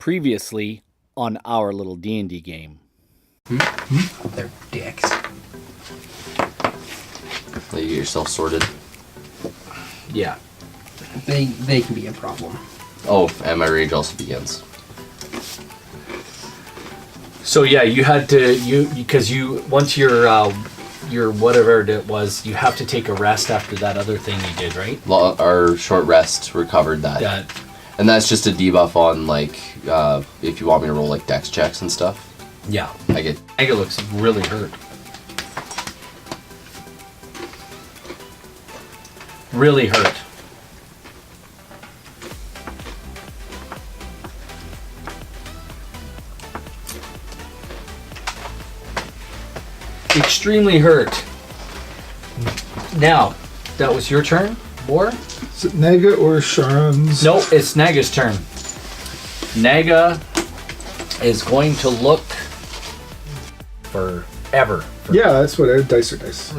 Previously on our little D&D game. They're dicks. You get yourself sorted. Yeah. They can be a problem. Oh, and my rage also begins. So yeah, you had to because once your whatever it was, you have to take a rest after that other thing you did, right? Our short rest recovered that. And that's just a debuff on, like, if you want me to roll, like, dex checks and stuff. Yeah. Naga looks really hurt. Really hurt. Extremely hurt. Now, that was your turn, Boar? Is it Naga or Sharon's? No, it's Naga's turn. Naga is going to look forever. Yeah, that's what dice are dice.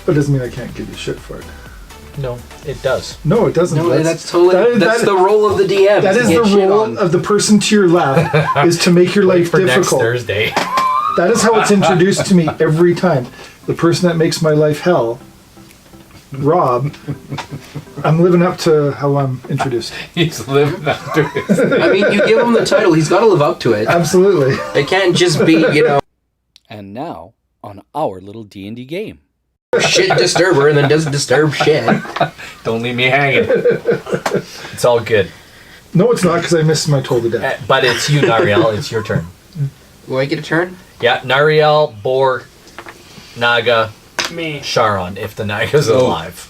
But it doesn't mean I can't give you shit for it. No, it does. No, it doesn't. No, that's totally. That's the role of the DM. That is the role of the person to your left is to make your life for difficult. Next Thursday. That is how it's introduced to me every time. The person that makes my life hell, Rob, I'm living up to how I'm introduced. He's living up to it. I mean, you give him the title, he's got to live up to it. Absolutely. It can't just be, And now, on our little D&D game. shit disturber and then doesn't disturb shit. Don't leave me hanging. It's all good. No, it's not, because I missed my toll to death. But it's you, Nariel. It's your turn. Will I get a turn? Yeah, Nariel, Boar, Naga, Me. Sharon, if the Naga's alive.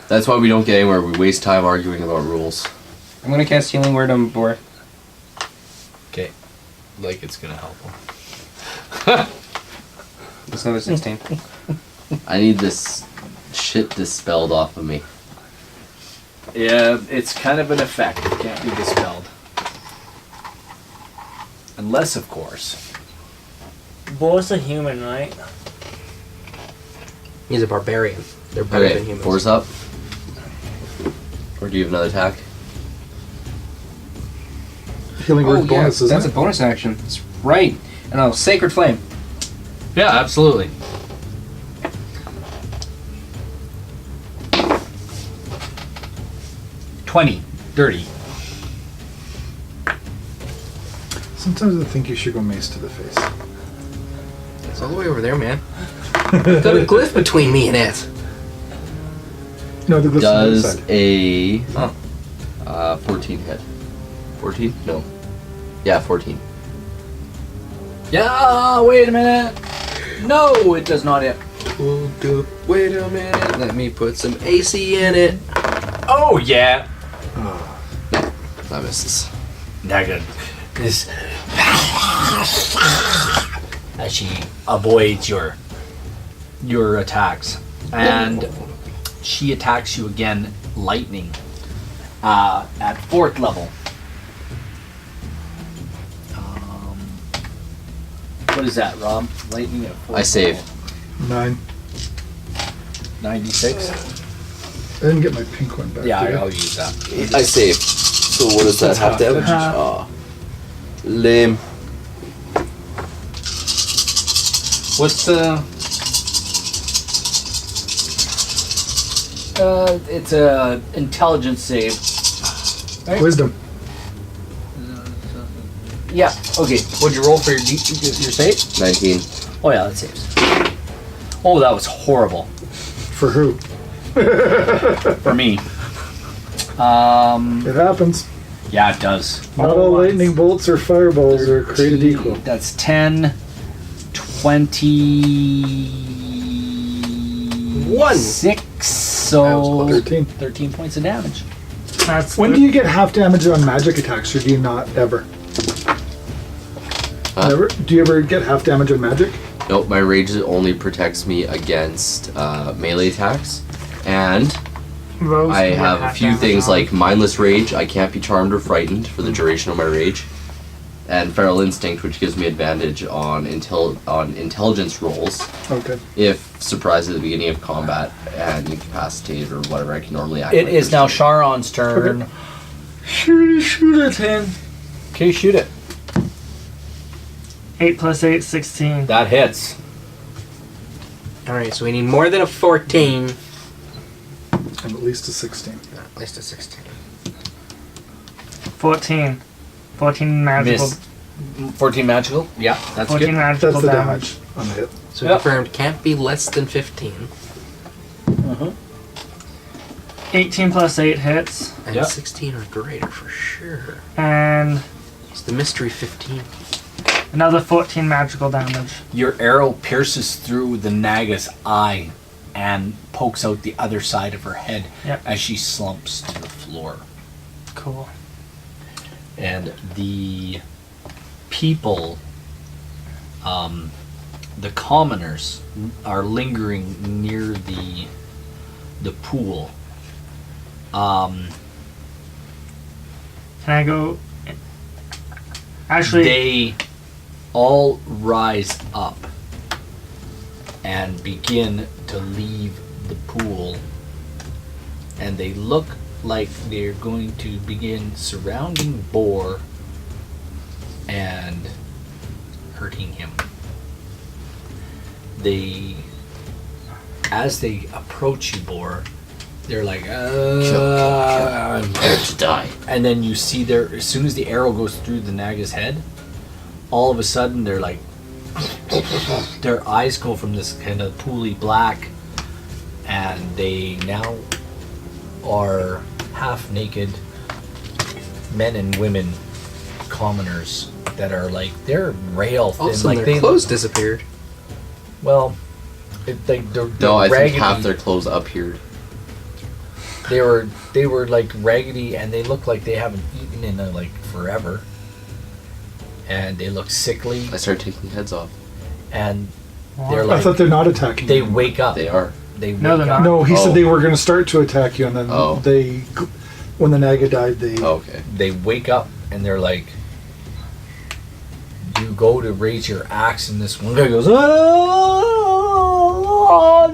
That's why we don't get anywhere. We waste time arguing about rules. I'm going to cast Healing Word on Boar. Okay. Like it's going to help him. It's another 16. I need this shit dispelled off of me. Yeah, it's kind of an effect. It can't be dispelled. Unless, of course. Boar's a human, right? He's a barbarian. They're better than Okay, humans. 4's up. Or do you have another attack? Healing word bonus, that's isn't a bonus action. That's right. And a Sacred Flame. Yeah, absolutely. $20. Dirty. Sometimes I think you should go mace to the face. It's all the way over there, man. Got a glyph between me and it. No, the glyph's on the other Does side. a 14 hit? 14? No. Yeah, 14. Yeah, wait a minute. No, it does not hit. Wait a minute. Let me put some AC in it. Oh, yeah. That misses. Naga is as she avoids your attacks, and she attacks you again, lightning, at 4th level. What is that, Rob? Lightning at 4th I save. level. 9. 96? I didn't get my pink one back. Yeah, did I? I'll use that. I save. So what is that? That's Half half damage? damage. Ah. Lame. What's the... it's a intelligence save. Right? Wisdom. Yeah, okay. What'd you roll for your save? 19. Oh yeah, that saves. Oh, that was horrible. For who? For me. It happens. Yeah, it does. Not all lightning bolts or fireballs are created equal. That's 10, 20... 1. 6, so... 13. 13 points of damage. That's When do you get half damage on magic attacks, or do you not ever? Huh? Never? Do you ever get half damage on magic? Nope, my rage only protects me against melee attacks. And Rose I can get have a half few damage things on. like mindless rage. I can't be charmed or frightened for the duration of my rage. And feral instinct, which gives me advantage on intelligence rolls Okay. if surprised at the beginning of combat and incapacitated or whatever I can normally act. It like is for now shit. Sharon's turn. Shoot it. 10. Okay, shoot it. 8 plus 8, 16. That hits. Alright, so we need more than a 14. And at least a 16. At least a 16. 14. 14 magical. Miss. 14 magical? Yeah, that's 14 good. magical That's the damage. damage on the hit. So Yep. confirmed can't be less than 15. 18 plus 8 hits. And Yep. 16 or greater for sure. And It's the mystery 15. another 14 magical damage. Your arrow pierces through the Naga's eye and pokes out the other side of her head Yep. as she slumps to the floor. Cool. And the people, the commoners, are lingering near the pool. Can I go? Actually, They all rise up and begin to leave the pool, and they look like they're going to begin surrounding Boar and hurting him. As they approach you, Boar, they're like, I'm here to die. and then you see as soon as the arrow goes through the Naga's head, all of a sudden they're like, their eyes go from this kind of pooly black, and they now are half naked men and women commoners that are like, they're rail thin. Also, like their clothes disappeared. Well, they're No, I raggedy. think half their clothes appeared. They were like raggedy, and they look like they haven't eaten in like forever. And they look sickly, I started taking heads off. and they're I like, thought they're not attacking they you. wake up. They are. They No, wake they're up. not. No, he Oh. said they were going to start to attack you, and then Oh. when the Naga died, they... Oh, okay. They wake up, and they're like, you go to raise your axe, and this one guy goes, "Oh,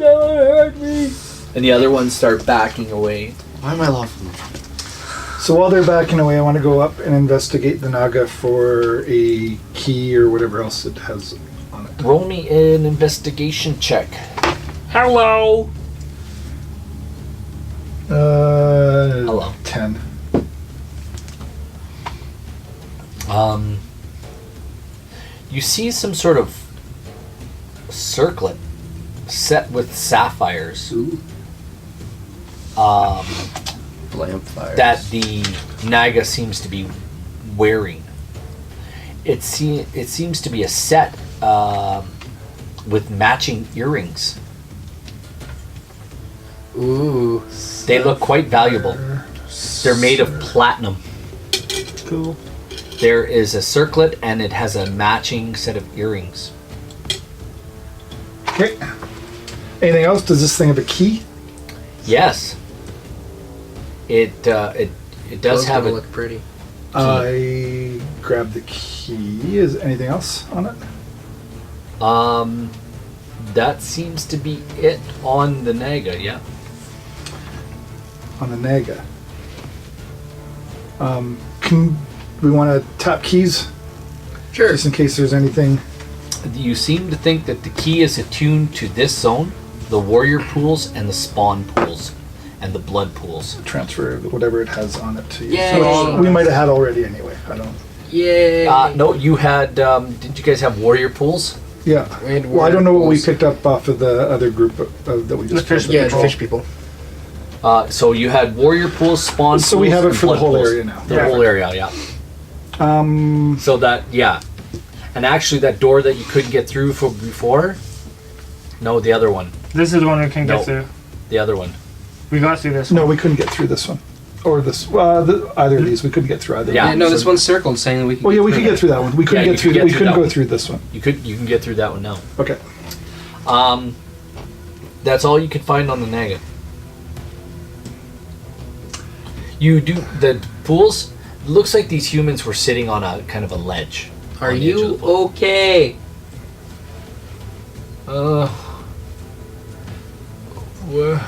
don't hurt me," and the other ones start backing away. Why am I laughing? So while they're backing away, I want to go up and investigate the Naga for a key or whatever else it has on it. Roll me an investigation check. hello. Hello. 10. You see some sort of circlet set with sapphires. Ooh. Um, Lampfires. that the Naga seems to be wearing. It seems to be a set with matching earrings. Ooh. They look quite valuable. They're made of platinum. Cool. There is a circlet, and it has a matching set of earrings. Okay. Anything else? Does this thing have a key? Yes. It does Clothes have don't a look pretty. I grabbed the key. Is anything else on it? that seems to be it on the Naga, yeah. On the Naga. Can we want to tap keys? Sure. Just in case there's anything. You seem to think that the key is attuned to this zone, the warrior pools and the spawn pools, and the blood pools. Transfer whatever it has on it to you. Yay. Which we might have had already anyway. I don't. Yay. No, you had, didn't you guys have warrior pools? Yeah. We had Well, I don't know what we pools. picked up off of the other group that we just. The fish killed. Yeah, the Patrol. fish people. So you had warrior pools, spawn pools. So we have it and for the blood whole pools. area now. The Yeah. whole area, yeah. So that, yeah. And actually that door that you couldn't get through before, no, the other one. This is the one we can No. get through. The other one. We got through this No, one. we couldn't get through this one, or this. either of these, we couldn't get through either. Yeah. Yeah, no, this one's circled saying that we can. Well, yeah, we could get through that one. We couldn't Yeah, get you through. could We get couldn't through go that through this one. You can get through that one now. Okay. That's all you could find on the Naga. You do the pools. It looks like these humans were sitting on a kind of a ledge. Are on the edge of you the pool. okay? Where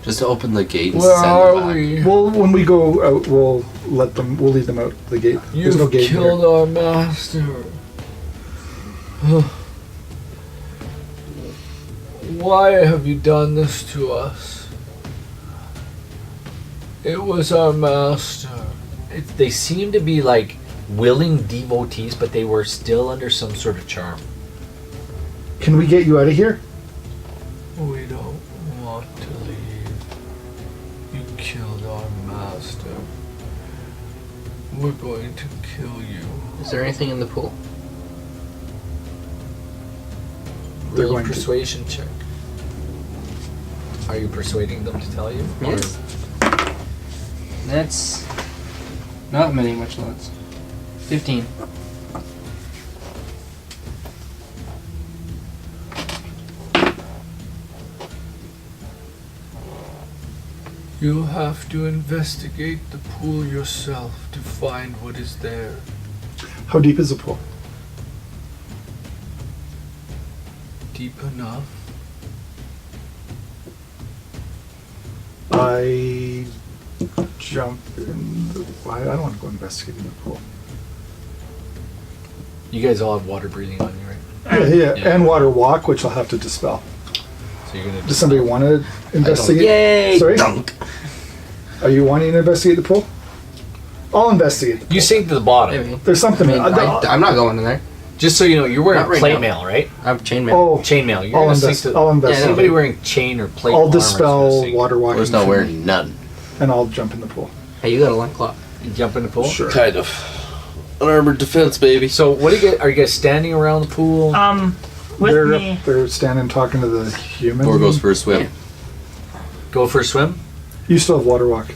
Just to open the gate and where send are it back. we? Well, when we go out, we'll let them. We'll lead them out the gate. There's no gate here. our master. Why have you done this to us? It was our master. They seem to be like willing devotees, but they were still under some sort of charm. Can we get you out of here? We don't want to leave. You killed our master. We're going to kill you. Is there anything in the pool? They're Real going to. persuasion check. Are you persuading them to tell you? Yes. That's not many much lots. 15. You have to investigate the pool yourself to find what is there. How deep is the pool? Deep enough. I jump in the. I don't want to go investigating the pool. You guys all have water breathing on you, right? Yeah. Yeah. And water walk, which I'll have to dispel. So you're gonna. Does somebody want to investigate? Yay! Sorry? Dunk. Are you wanting to investigate the pool? I'll investigate. You sink to the bottom. Maybe. There's something. I'm not going in there. Just so you know, you're wearing Not right plate now. mail, right? I have chainmail. oh, Chainmail. You're I'll gonna sink invest. to. I'll investigate. Somebody wearing chain or plate. I'll armor is gonna dispel sink. water walking. Or it's not from wearing me, none. and I'll jump in the pool. Hey, you got a line clock. You jump in the pool. Sure. Kind of. Unarmored defense, baby. So what do you get? Are you guys standing around the pool? With They're me. up there standing talking to the human. Or goes for a swim. Go for a swim. You still have water walk.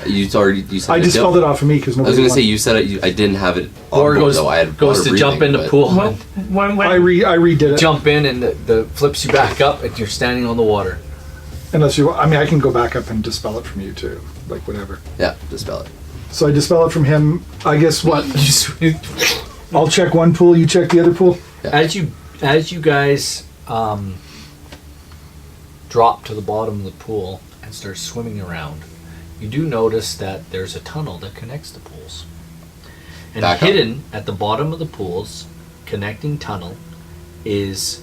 You said I dispelled it off of me because I nobody. was gonna say wanted- you said it. I didn't have it. On Or board, goes though. I had goes water to jump in breathing, the but- pool. Well, and when I redid it. jump in and the flips you back up and you're standing on the water. Unless you, I mean, I can go back up and dispel it from you too, like whatever. Yeah, dispel it. So I dispel it from him. I guess what? You swim. I'll check one pool. You check the other pool. As you guys drop to the bottom of the pool and start swimming around, you do notice that there's a tunnel that connects the pools. And Back up. hidden at the bottom of the pools, connecting tunnel, is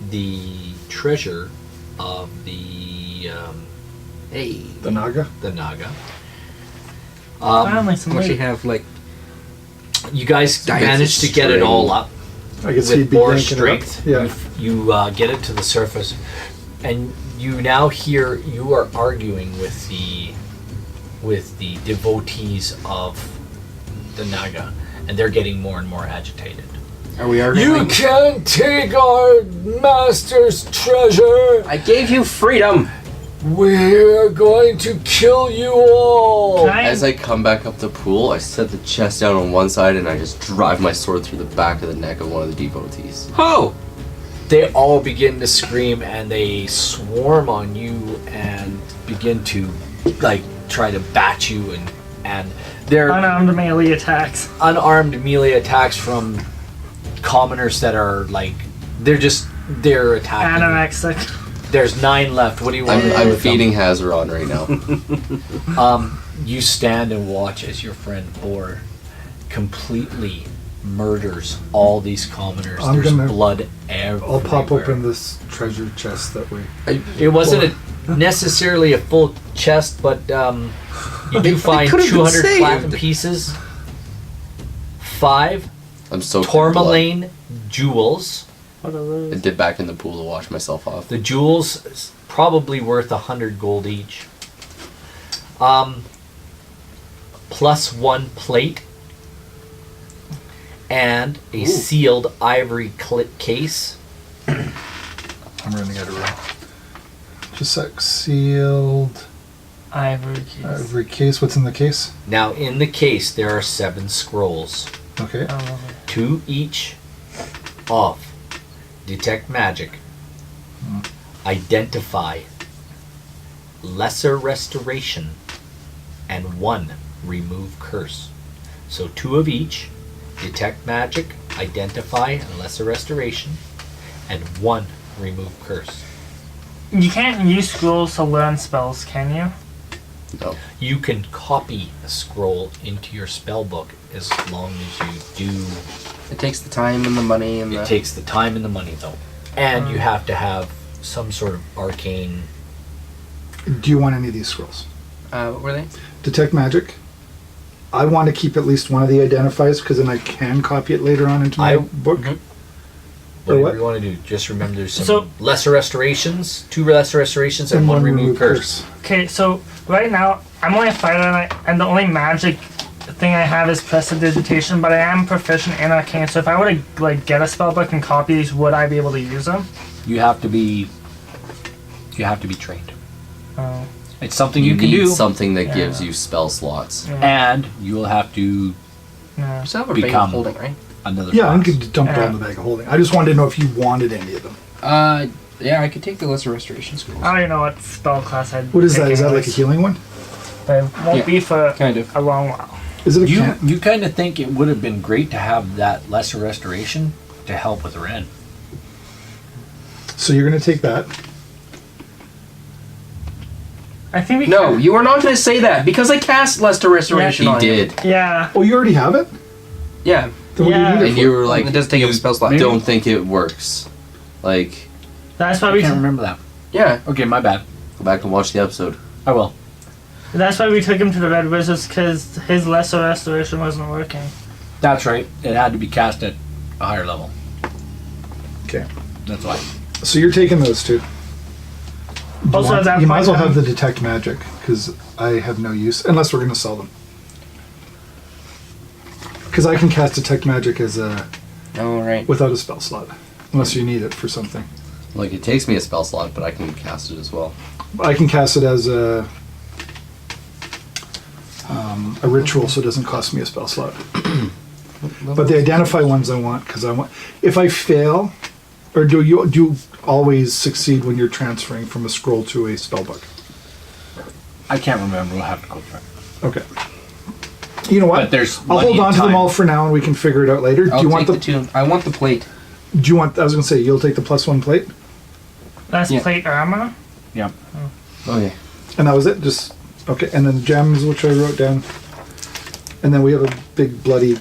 the treasure of the Hey. The Naga. Naga. Finally, some Unless you loot. have like You guys Dice managed to get it string. all up I guess with he'd be more yanking strength. it up. Yeah. You get it to the surface, and you now hear you are arguing with the devotees of the Naga, and they're getting more and more agitated. Are we arguing? can't take our master's treasure. I gave you freedom. We're going to kill you all. Can I- As I come back up the pool, I set the chest down on one side and I just drive my sword through the back of the neck of one of the devotees. Oh. They all begin to scream and they swarm on you and begin to like try to bat you and they're Unarmed melee attacks. unarmed melee attacks from commoners that are like they're attacking. you. Anorexic. There's 9 left. What do you want to do? I'm with them? feeding Hazaron right now. You stand and watch as your friend Boar completely murders all these commoners. I'm There's gonna- blood everywhere. I'll pop open this treasure chest that way. It wasn't necessarily a full chest, but you do find could've been 200 saved. platinum pieces, 5 I'm so tourmaline jewels. What are I those? dip back in the pool to wash myself off. The jewels is probably worth 100 gold each. Plus 1 plate and a sealed ivory case. I'm running out of room. Just like sealed Ivory keys. ivory case. What's in the case? Now in the case there are 7 scrolls, Okay. I love it. 2 each of detect magic, identify, lesser restoration, and 1 remove curse. So 2 of each, detect magic, identify, and lesser restoration, and 1 remove curse. You can't use scrolls to learn spells, can you? No. You can copy a scroll into your spell book as long as you do. It takes the time and the money and It takes the time and the money, though. And you have to have some sort of arcane. Do you want any of these scrolls? what were they? Detect magic. I want to keep at least one of the identifiers because then I can copy it later on into my book. Or Whatever what? you want to do. Just remember there's some So- lesser restorations, 2 lesser restorations, and 1 remove curse. Okay, so right now I'm only a fighter, and the only magic thing I have is prestidigitation, but I am proficient in arcane. So if I were to like get a spellbook and copy these, would I be able to use them? You have to be trained. Oh, It's something You you can need do, something that Yeah. gives you spell slots. yeah. and you will have to Yeah. So I have a bag Become- of holding, right? another. Yeah, I class. could dump it all in the bag of holding. I just wanted to know if you wanted any of them. Yeah, I could take the lesser restoration scrolls. I don't even know what spell class I'd What is pick that? Is that like a anyways, healing one? but it won't Yeah, be for kind of. a long while. Is it a You can? you kind of think it would have been great to have that lesser restoration to help with Ren. So you're going to take that. I think we No, can- you are not going to say that because I cast lesser restoration He on you. did. Yeah. Oh, you already have it? Yeah. Then what do Yeah. you need it And for? you were like, It does take up you a spell slot. don't think it works. Like, That's why I we can't remember that. Yeah. Okay, my bad. go back and watch the episode. I will. That's why we took him to the Red Wizards, because his lesser restoration wasn't working. That's right. It had to be cast at a higher level. Okay. That's why. So you're taking those two. Also, at that You might as well point, have the detect magic because I have no use unless we're going to sell them. Because I can cast detect magic as a All right. without a spell slot, unless you need it for something. Like, it takes me a spell slot, but I can cast it as well. I can cast it as a ritual, so it doesn't cost me a spell slot. But the identify ones I want because I want. If I fail, or do you always succeed when you're transferring from a scroll to a spell book? I can't remember. We'll have to go through it. Okay. You know what? But there's I'll hold plenty of on to them time. all for now, and we can figure it out later. I'll Do you take want the two. I want the plate. Do you want? I was gonna say you'll take the +1 plate, that's Yeah. plate armor. Yeah. Oh, yeah. and that was it. Just okay. And then gems, which I wrote down, and then we have a big bloody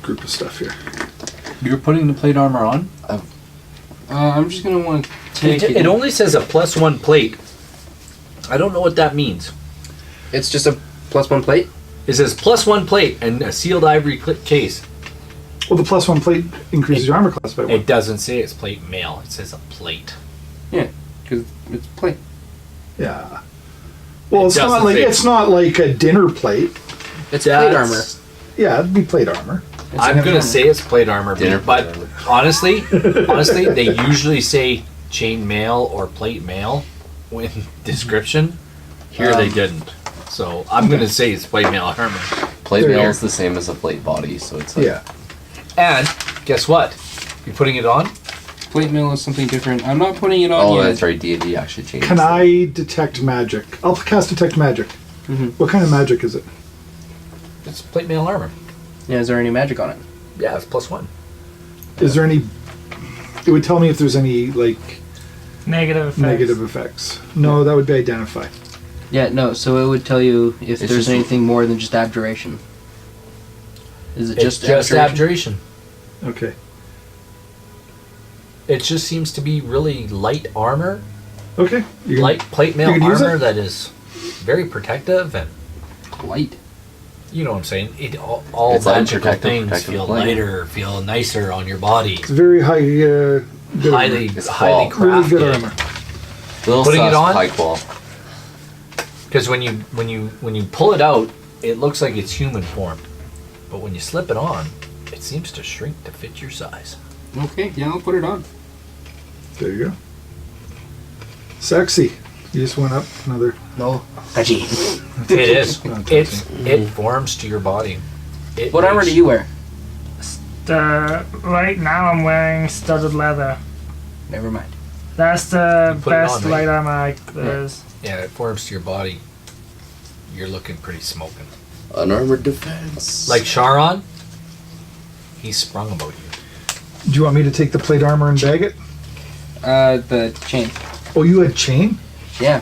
group of stuff here. You're putting the plate armor on? I'm just going to want to take It only says a +1 plate. I don't know what that means. It's just a +1 plate? It says +1 plate and a sealed ivory case. Well, the +1 plate increases your armor class by 1. It doesn't say it's plate mail. It says a plate. Yeah, because it's plate. Yeah. Well, It it's not doesn't like say- a dinner plate. It's plate That's- armor. Yeah, it'd be plate armor. I'm heavy gonna armor. say it's plate armor, Dinner but plate armor. honestly, they usually say chain mail or plate mail in description. Here they didn't. So I'm gonna say it's plate mail armor. Plate There you mail go. is the same as a plate body, so it's like, Yeah. And guess what? You're putting it on? Plate mail is something different. I'm not putting it on oh, yet. that's right, D&D actually changed. Can I detect magic? I'll cast detect magic. Mhm. What kind of magic is it? It's plate mail armor. Yeah, is there any magic on it? Yeah, it's +1. Is there any? It would tell me if there's any like Negative effects. negative effects. No, that would be identify. Yeah, no, so it would tell you if It's there's just- anything more than just abjuration. Is it It's just just abjuration? abjuration. Okay. It just seems to be really light armor, Okay. You can- light plate mail you can use armor it? that is very protective, and Light. you know what I'm saying. All It's light, magical protective, things protective feel plate. lighter, feel nicer on your body. It's very high. Good Highly, It's highly qual. armor. Really good crafted. armor. Little Putting it sus, on? high qual. Because when you pull it out, it looks like it's human form, but when you slip it on, it seems to shrink to fit your size. Okay, yeah, I'll put it on. There you go. Sexy. You just went up another. No. Touchy. It is. Not It forms to your body. It What armor makes- do you wear? Right now I'm wearing studded leather. Never mind. That's the You put it best on, right? light armor there is. Yeah, it forms to your body. You're looking pretty smoking. Unarmored defense. Like Sharon, he's sprung about you. Do you want me to take the plate armor and bag it? The chain. Oh, you had chain? Yeah.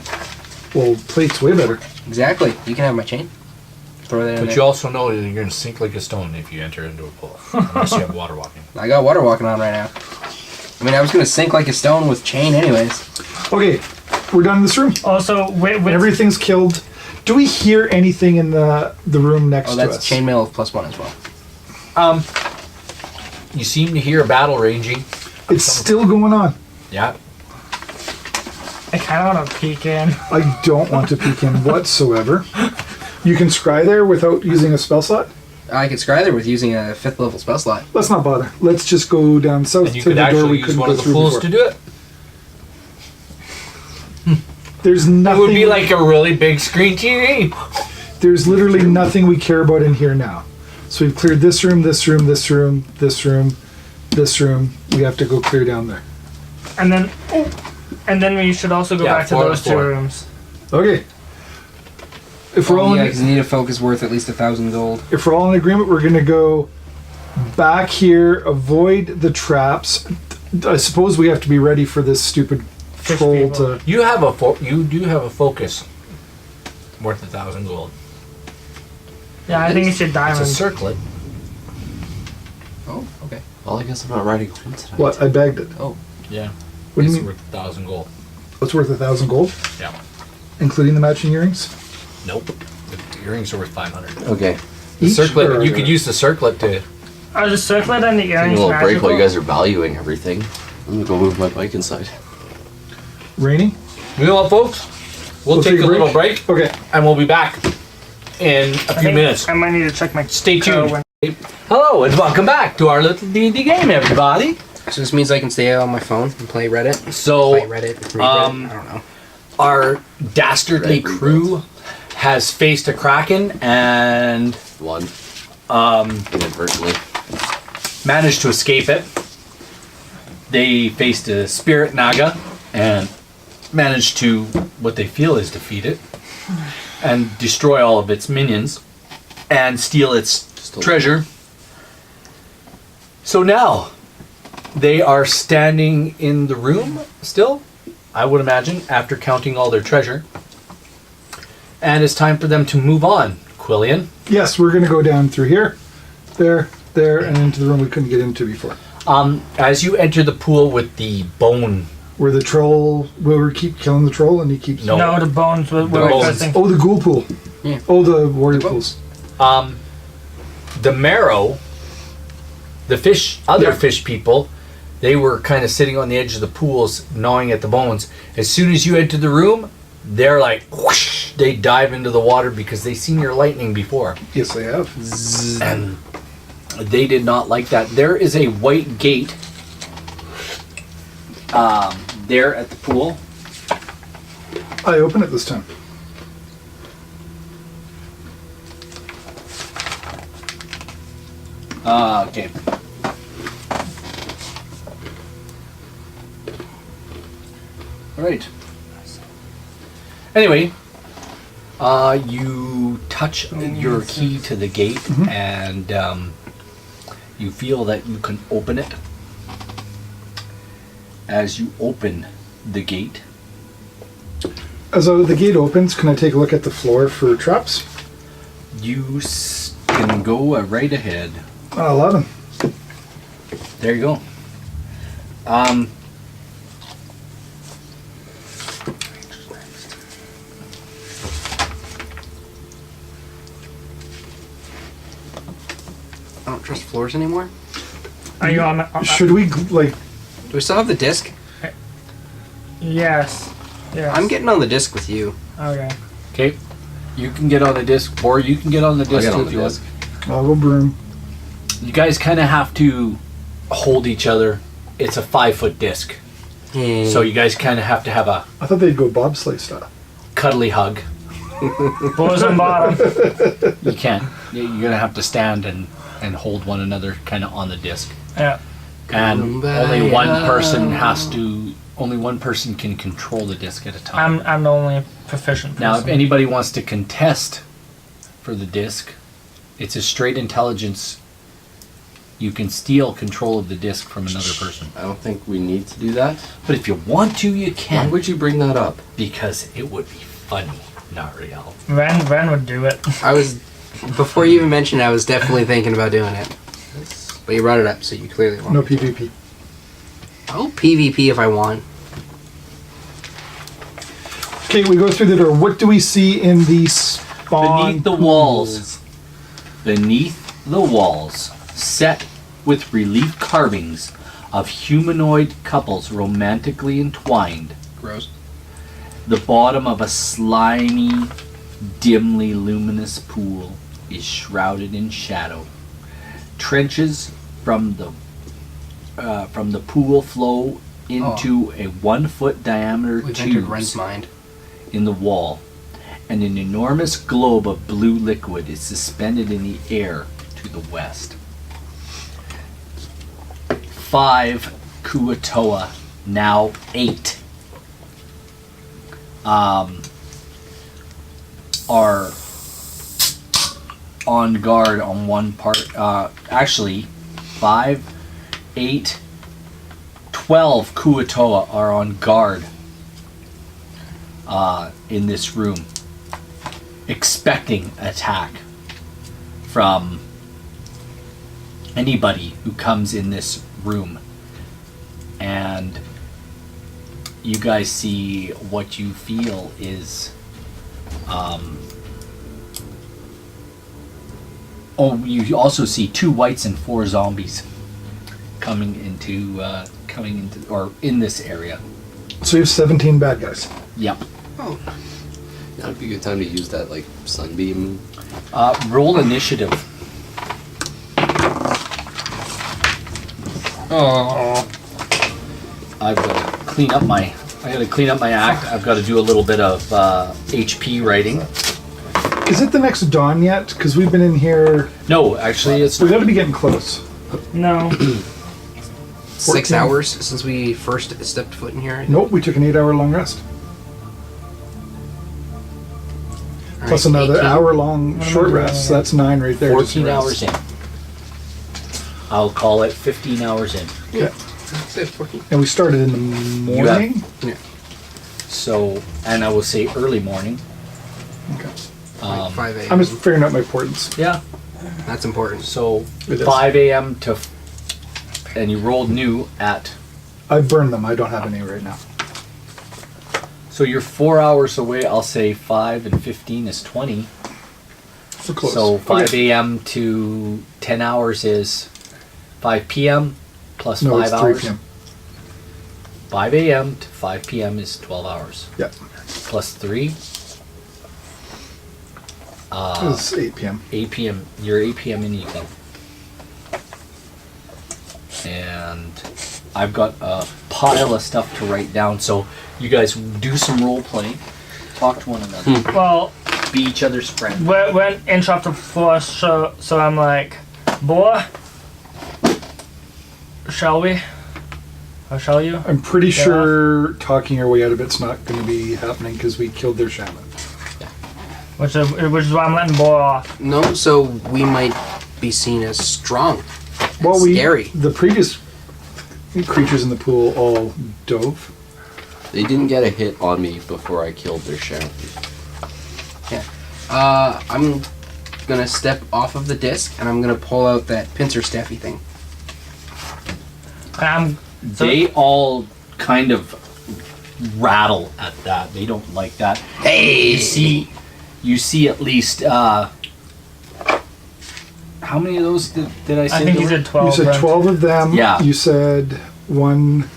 Well, plate's way better. Exactly. You can have my chain. Throw that in But there. you also know that you're going to sink like a stone if you enter into a pool. Unless you have water walking. I got water walking on right now. I mean, I was gonna sink like a stone with chain anyways. Okay, we're done in this room. Also, with Everything's killed. Do we hear anything in the room next Oh, to that's us? chainmail of +1 as well. You seem to hear battle raging. It's still going on. Yeah. I kind of want to peek in. I don't want to peek in whatsoever. You can scry there without using a spell slot? I could scry there with using a 5th level spell slot. Let's not bother. Let's just go down south And you to could the door actually we use couldn't one go of the through pools before. to do it. There's It nothing. would be like a really big screen TV. There's literally nothing we care about in here now. So we've cleared this room, this room, this room, this room, this room. We have to go clear down there. And then we should also go Yeah, back to 4 those two before. rooms. Okay. If we're all Yeah, in, because you need a focus worth at least 1,000 gold. if we're all in agreement, we're gonna go back here, avoid the traps. I suppose we have to be ready for this stupid Fish troll people. to. You do have a focus worth 1,000 gold. Yeah, I think you should It's diamond. a circlet. Oh, okay. Well, I guess I'm not riding home tonight. What? I bagged it. Yeah. What do It's you mean? worth 1,000 gold. What's worth 1,000 gold, Yeah. including the matching earrings? Nope. The earrings are worth 500. Okay. The Each circlet. or- You could use the circlet to. Are the circlet and the Taking a earrings little break magical? while you guys are valuing everything. I'm gonna go move my bike inside. Rainy? You know what, folks? We'll take a little break, Okay. and we'll be back in a I few think minutes. I might need to check my. Stay toe tuned. when- Hello, and welcome back to our little D&D game, everybody. So this means I can stay on my phone and play Reddit? So, Play Reddit, read um, Reddit, I don't know. our dastardly Red crew has faced a kraken and One. Inadvertently. managed to escape it. They faced a spirit Naga and managed to, what they feel is defeat it and destroy all of its minions and steal its treasure. So now they are standing in the room still, I would imagine, after counting all their treasure. And it's time for them to move on. Quillian. Yes, we're gonna go down through here, there, and into the room we couldn't get into before. As you enter the pool with the bone. Where the troll, where we keep killing the troll and he keeps. No. No, the bones were bones. missing. Oh, the ghoul pool. Yeah. Oh, the warrior pools. The marrow, the fish, other Yeah. fish people, they were kind of sitting on the edge of the pools, gnawing at the bones. As soon as you enter the room, they're like, whoosh, they dive into the water because they've seen your lightning before. Yes, they have. And they did not like that. There is a white gate there at the pool. I open it this time. Okay. All right. Anyway, you touch your key to the gate, and you feel that you can open it. As you open the gate, As the gate opens, can I take a look at the floor for traps? you can go right ahead. 11. There you go. I don't trust floors anymore. Are you on? Should we, like, Do we still have the disc? Yes. Yes. I'm getting on the disc with you. Okay. Okay. You can get on the disc, or you can get on the I'll disc get on if the you want. disc. I'll go broom. You guys kind of have to hold each other. It's a 5-foot disc, so you guys kind of have to have a I thought they'd go bobsleigh style. cuddly hug. Boys and bottom. You can't. You're gonna have to stand and hold one another kind of on the disc. Yeah. And only Kumbaya. one person has to. Only one person can control the disc at a time. I'm the only proficient person. Now, if anybody wants to contest for the disc, it's a straight intelligence. You can steal control of the disc from another person. I don't think we need to do that. But if you want to, you Why can. would you bring that up? Because it would be funny. Not real. Ren would do it. I was, before you even mentioned it, I was definitely thinking about doing it. But you brought it up, so you clearly want No me to. PvP. Oh, PvP if I want. Okay, we go through the door. What do we see in the spawn Beneath the pools? walls. Beneath the walls, set with relief carvings of humanoid couples romantically entwined. Gross. The bottom of a slimy, dimly luminous pool is shrouded in shadow. Trenches from the pool flow into a 1 foot diameter We've entered tube Ren's mind. in the wall, and an enormous globe of blue liquid is suspended in the air to the west. 5 Kuatoa, now 8, are on guard on one part. Actually, 5, 8, 12 Kuatoa are on guard in this room, expecting attack from anybody who comes in this room. And you guys see what you feel is you also see 2 whites and 4 zombies coming into or in this area. So you have 17 bad guys. Yep. Oh. That'd be a good time to use that like sunbeam. Roll initiative. Oh. I gotta clean up my act. I've got to do a little bit of HP writing. Is it the next dawn yet? Because we've been in here. No, actually, it's We got to be getting close. No. 6 14. hours since we first stepped foot in here. Nope, we took an 8-hour long rest. All Plus right, another 18. hour-long short rest. So that's 9 right there. just 14 rest. hours in. I'll call it 15 hours in. Okay. That's it, 14. And we started in the You have- morning. Yeah. So, and I will say early morning. Okay. Like 5 a.m. I'm just figuring out my importance. Yeah. That's important. So It is. 5 a.m. to, and you rolled new at. I've burned them. I don't have any right now. So you're 4 hours away. I'll say 5 and 15 is 20. So close. So 5 Okay. a.m. to 10 hours is 5 p.m. plus No, 5 it's 3 hours. p.m. 5 a.m. to 5 p.m. is 12 hours. Yeah. Plus 3. It's 8 p.m. 8 p.m. You're 8 p.m. in the evening. And I've got a pile of stuff to write down. So you guys do some role playing. Talk to one another. Well, Be each other's friend. when interrupted before, so I'm like, boy, shall we? Or shall you? I'm pretty sure talking our way out of it's not going to be happening because we killed their shaman. Which is why I'm letting boy off. No, so we might be seen as strong. Well, Scary. the previous creatures in the pool all dove. They didn't get a hit on me before I killed their sheriff. Yeah. I'm gonna step off of the disc and I'm gonna pull out that pincer staffy thing. And They all kind of rattle at that. They don't like that. Hey! You see at least how many of those did I say? I think there you were? said 12. You said right? 12 of them. Yeah. You said one.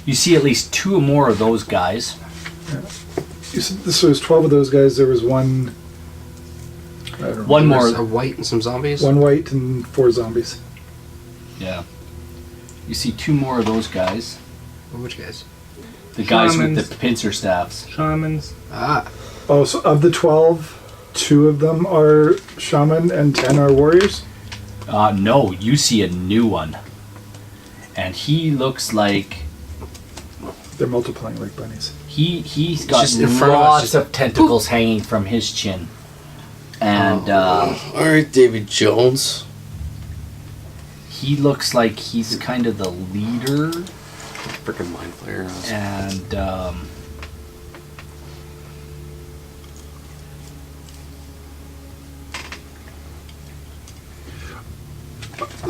You see at least 2 or more of those guys. You said this was 12 of those guys. There was one. I don't know. One more. There's a white and some zombies. One white and 4 zombies. Yeah. You see 2 more of those guys. Which guys? The guys Shamans. with the pincer staffs. Shamans. Ah. Oh, so of the 12, 2 of them are shaman and 10 are warriors? No, you see a new one. And he looks like They're multiplying like bunnies. he's got just in front of us, lots just of tentacles hanging from his chin. And Alright, David Jones. he looks like he's kind of the leader. Freaking mind flayer. And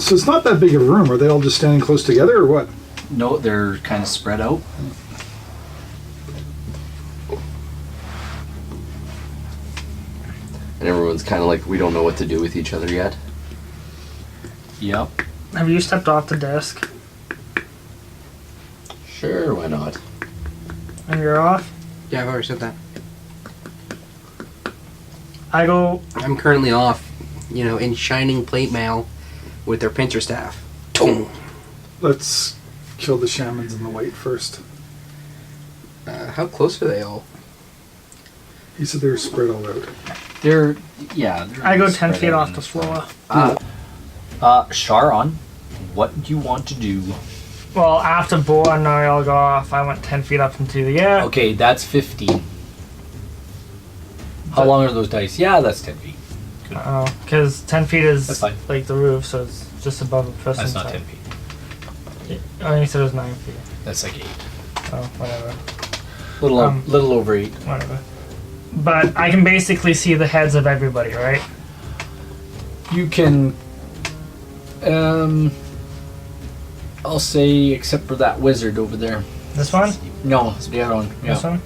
So it's not that big of a room. Are they all just standing close together or what? No, they're kind of spread out. And everyone's kind of like, we don't know what to do with each other yet. Yep. Have you stepped off the desk? Sure, why not? And you're off? Yeah, I've already said that. I go. I'm currently off, in shining plate mail with their pincer staff. Boom. Let's kill the shamans in the white first. How close are they all? He said they were spread all out. They're I go 10 spread feet out off in the this floor. Sharon, what do you want to do? Well, after Bo and Nariel go off, I went 10 feet up into the air. Okay, that's 15. How long are those dice? Yeah, that's 10 feet. Oh, because 10 feet is That's fine. like the roof, so it's just above the person's That's not head. 10 feet. Oh, you said it was 9 feet. That's like 8. Oh, whatever. Little over 8. Whatever. But I can basically see the heads of everybody, right? You can, I'll say, except for that wizard over there. This one? No, the other one. Yeah. This one?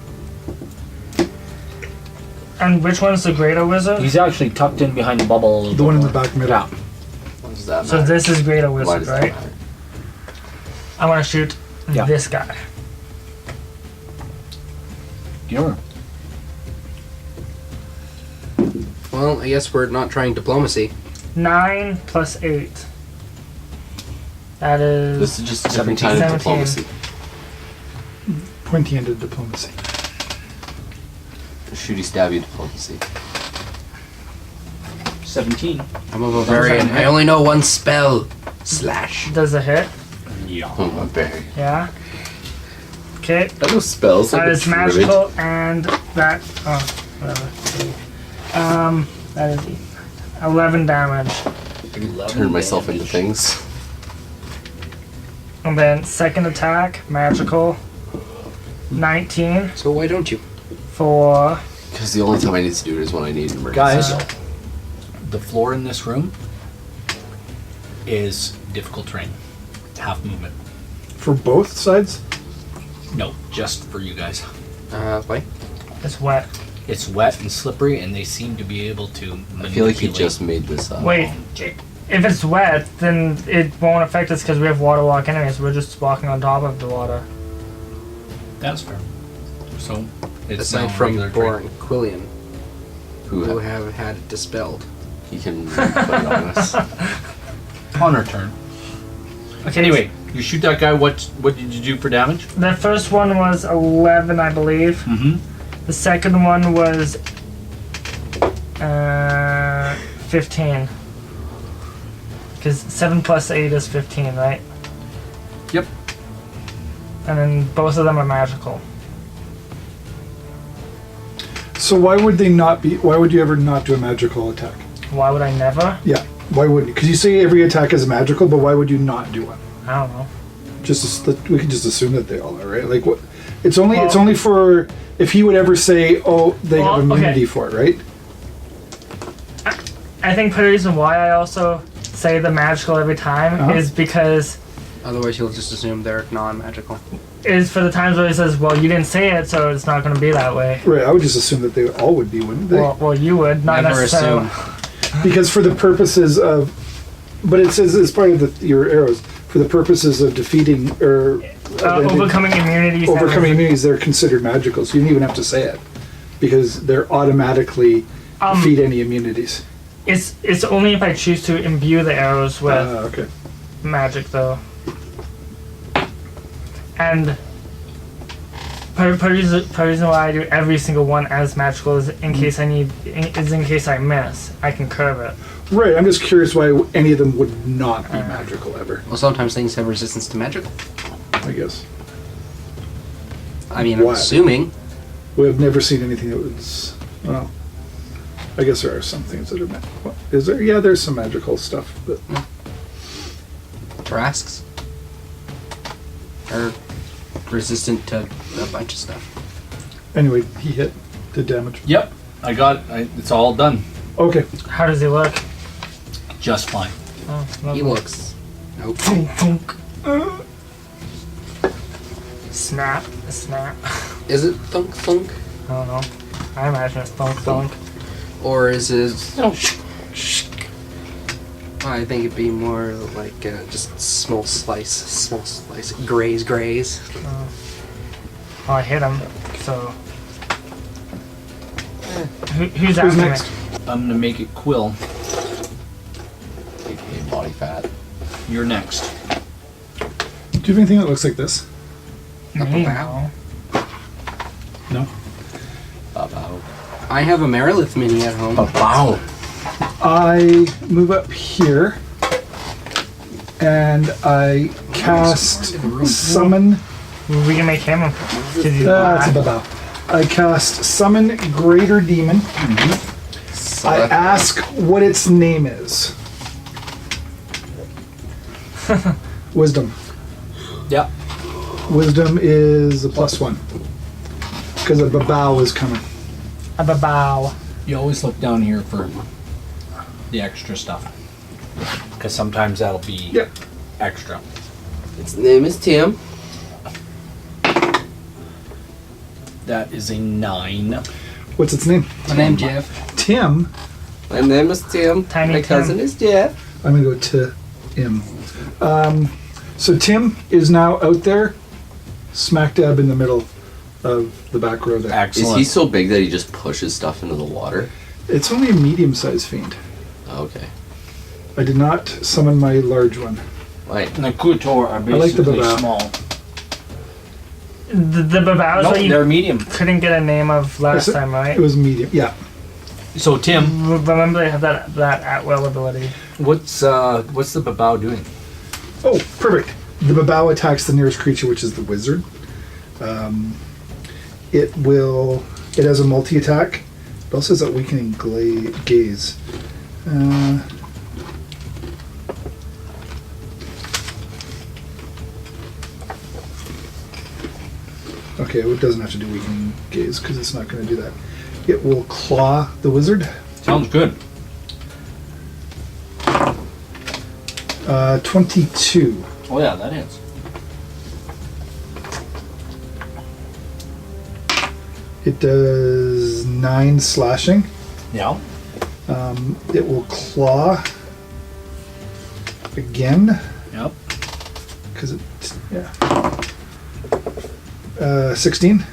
And which one's the greater wizard? He's actually tucked in behind the bubble. a little The one in bit the more. back middle. Yeah. What does that So matter? this is greater Why wizard, does that right? matter? I want to shoot Yeah. this guy. Yeah. Well, I guess we're not trying diplomacy. 9 plus 8. That is. This is just a different kind of 17. diplomacy. Pointy-ended diplomacy. Shooty stabby diplomacy. 17. I'm a Bavarian. I only know one spell. Slash. Does a hit? Yeah. Oh, my berry. Yeah. Okay. I know spells like That a is trivet. magical, and that. Oh, whatever. That is 11 damage. Turn myself into things. And then second attack, magical. 19 So why don't you? for. Because the only time I need to do it is when I need an emergency. Guys, Uh, the floor in this room is difficult terrain. Half movement. For both sides? No, just for you guys. Why? It's wet. It's wet and slippery, and they seem to be able to manipulate. I feel like you just made this up. Wait, if it's wet, then it won't affect us because we have water walk anyways. We're just walking on top of the water. That's fair. So, it's Aside now from regular Bor terrain. and Quillian, Who who have had it dispelled. he can put it on us. On our turn. Okay. Anyway, you shoot that guy. What did you do for damage? The first one was 11, I believe. Mm-hmm. The second one was 15. Because 7 plus 8 is 15, right? Yep. And then both of them are magical. So why would they not be? Why would you ever not do a magical attack? Why would I never? Yeah. Why wouldn't you? Because you say every attack is magical, but why would you not do one? I don't know. We could just assume that they all are, right? Like what? It's only Well- for if he would ever say, "Oh, they Well, have immunity okay. for it," right? I think the reason why I also say the magical every time Uh-huh. is because Otherwise, you'll just assume they're non-magical. is for the times where he says, "Well, you didn't say it, so it's not going to be that way." Right. I would just assume that they all would be, wouldn't they? Well, you would not Never necessarily. assume. Because for the purposes of, but it says as part of your arrows, for the purposes of defeating or Overcoming immunities. overcoming immunities, they're considered magical. So you don't even have to say it, because they're automatically defeat any immunities. It's only if I choose to imbue the arrows with Okay. magic, though. And part reason why I do every single one as magical is in case in case I miss, I can curve it. Right. I'm just curious why any of them would not be magical ever. Well, sometimes things have resistance to magic. I guess I mean, I'm What? assuming. we have never seen anything that was. Well, I guess there are some things that are. What, is there? Yeah, there's some magical stuff. But Tarasques are resistant to a bunch of stuff. anyway, he did damage. Yep. It's all done. Okay. How does he look? Just fine. Oh, He lovely. looks Nope. Snap, snap. Is it thunk thunk? I don't know. I imagine it's thunk thunk. Or is it... I think it'd be more like just small slice. Graze. Well, I hit him, so. Who's Who's after next? me? I'm gonna make it Quill. AKA body fat. You're next. Do you have anything that looks like this? Me, bow. no. No. Bow. I have a Merilith mini at home. Bow. I move up here and I cast summon. We can make him. That's a babao. I cast summon greater demon. I ask what its name is. Wisdom. Yeah. Wisdom is a +1 because a babao is coming. A bow. You always look down here for the extra stuff. Because sometimes that'll be Yep. extra. Its name is Tim. That is a 9. What's its name? My name Jeff. Tim. My name is Tim. Tiny My Tim. cousin is Jeff. I'm gonna go to him. So Tim is now out there, smack dab in the middle of the back row there. Excellent. Is he so big that he just pushes stuff into the water? It's only a medium-sized fiend. Okay. I did not summon my large one. Right. And the Kutor are like the basically babao. small. The bows No, that you they're medium. couldn't get a name of last time, right? It was medium. Yeah. So Tim, Remember they have that at-will ability. what's the babao doing? Oh, perfect. The babao attacks the nearest creature, which is the wizard. It has a multi-attack. It also has that weakening gaze. Okay, it doesn't have to do weakening gaze because it's not going to do that. It will claw the wizard. Sounds good. 22. Oh yeah, that hits. It does 9 slashing. Yeah. It will claw again. Yep. Because it, yeah. 16.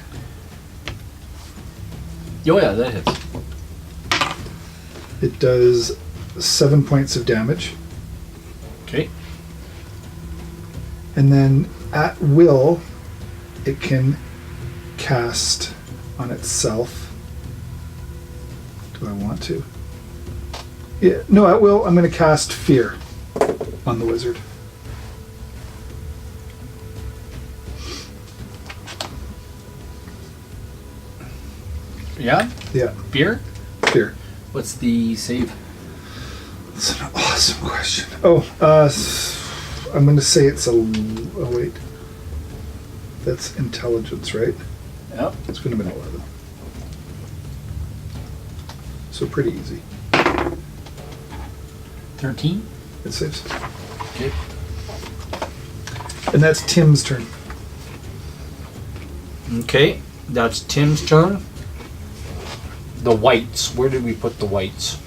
Oh yeah, that hits. It does 7 points of damage. Okay. And then at will, it can cast on itself. Do I want to? Yeah, no, at will, I'm going to cast Fear on the wizard. Yeah. Yeah, Beer. Fear. What's the save? That's an awesome question. Oh, I'm going to say it's a. Oh, wait. That's intelligence, right? Yep. It's going to be an 11. So pretty easy. 13. It saves. Okay. And that's Tim's turn. Okay, that's Tim's turn. The whites. Where did we put the whites?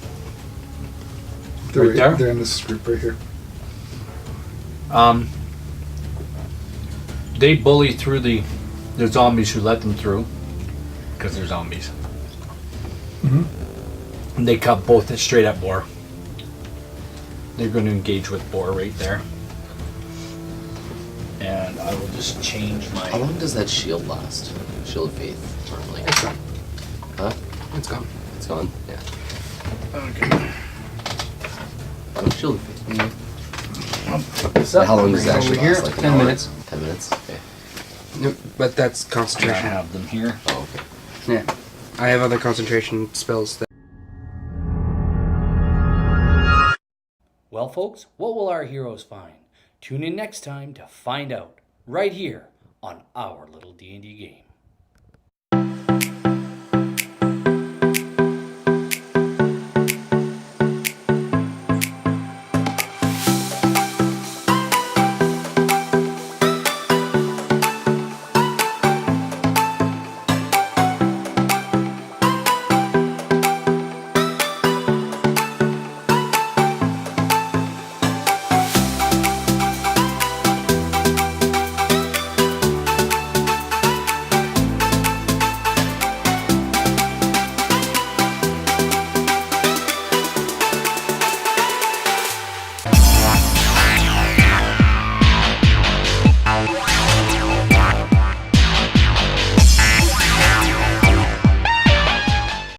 They're Right there? They're in this group right here. They bully through the zombies who let them through, because they're zombies. Mm-hmm. And they cut both straight at Boar. They're going to engage with Boar right there. And I will just change my. How long does that shield last? Shield of Faith, normally. It's gone. Huh? It's gone. It's gone. Yeah. Okay. Oh, Shield of Faith. How long does it actually Over here, last? Like an 10 hour? minutes. 10 minutes. Okay. Nope, but that's I concentration. have them here. Oh, okay. Yeah. I have other concentration spells that. Well, folks, what will our heroes find? Tune in next time to find out, right here on our little D&D game.